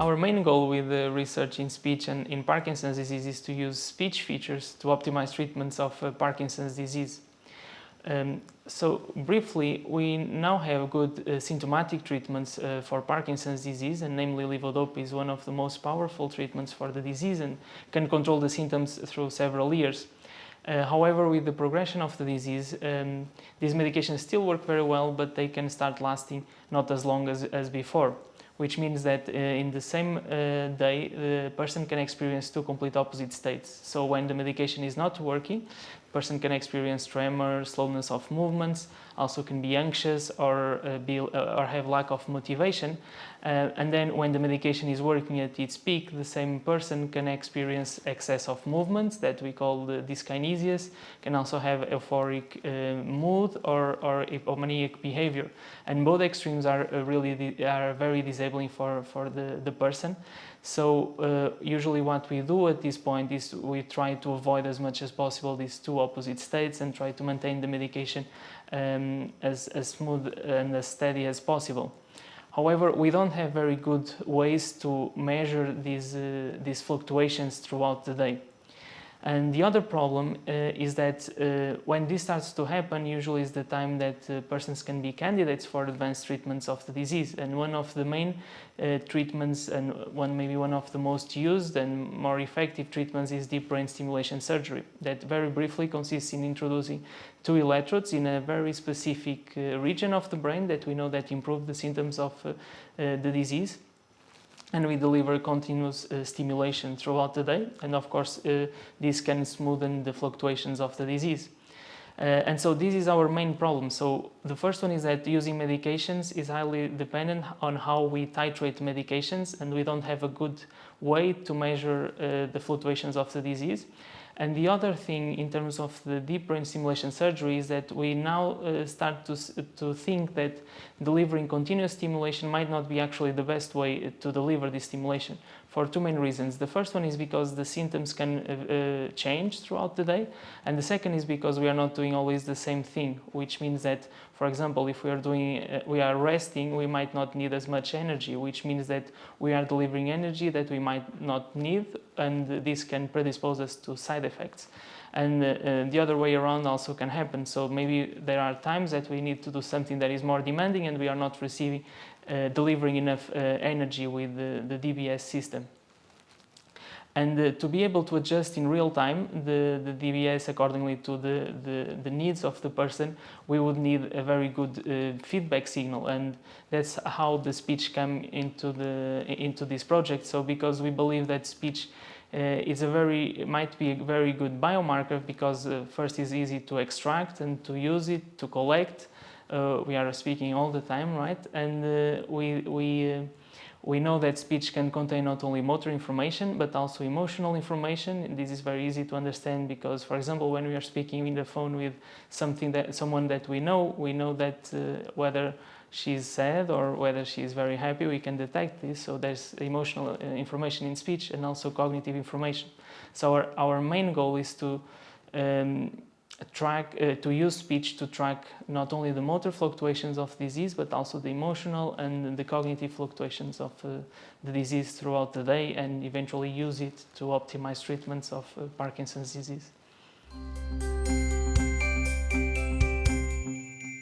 Our main goal with the research in speech and in Parkinson's disease is to use speech features to optimize treatments of Parkinson's disease. So briefly, we now have good symptomatic treatments for Parkinson's disease, and namely levodopa is one of the most powerful treatments for the disease and can control the symptoms through several years. However, with the progression of the disease, these medications still work very well, but they can start lasting not as long as before, which means that in the same day, the person can experience two complete opposite states. So when the medication is not working, the person can experience tremor, slowness of movements, also can be anxious or have lack of motivation. And then when the medication is working at its peak, the same person can experience excess of movements that we call the dyskinesias, can also have euphoric mood or hypomaniac behavior. And both extremes are very disabling for the person. So usually what we do at this point is we try to avoid as much as possible these two opposite states and try to maintain the medication as smooth and as steady as possible. However, we don't have very good ways to measure these fluctuations throughout the day. And the other problem is that when this starts to happen, usually is the time that persons can be candidates for advanced treatments of the disease. And one of the main treatments, and maybe one of the most used and more effective treatments, is deep brain stimulation surgery. That very briefly consists in introducing two electrodes in a very specific region of the brain that we know that improve the symptoms of the disease. And we deliver continuous stimulation throughout the day, and of course this can smoothen the fluctuations of the disease. And so this is our main problem. So the first one is that using medications is highly dependent on how we titrate medications, and we don't have a good way to measure the fluctuations of the disease. And the other thing in terms of the deep brain stimulation surgery is that we now start to think that delivering continuous stimulation might not be actually the best way to deliver this stimulation, for two main reasons. The first one is because the symptoms can change throughout the day, and the second is because we are not doing always the same thing, which means that, for example, if we are resting, we might not need as much energy, which means that we are delivering energy that we might not need, and this can predispose us to side effects. And the other way around also can happen. So maybe there are times that we need to do something that is more demanding and we are not delivering enough energy with the DBS system. And to be able to adjust in real time the DBS accordingly to the needs of the person, we would need a very good feedback signal, and that's how the speech came into this project. So because we believe that speech might be a very good biomarker, because first it's easy to extract and to use it, to collect. We are speaking all the time, right? And we know that speech can contain not only motor information but also emotional information. And this is very easy to understand because, for example, when we are speaking in the phone with someone that we know that whether she's sad or whether she's very happy, we can detect this. So there's emotional information in speech and also cognitive information. So our main goal is to use speech to track not only the motor fluctuations of disease but also the emotional and the cognitive fluctuations of the disease throughout the day, and eventually use it to optimize treatments of Parkinson's disease.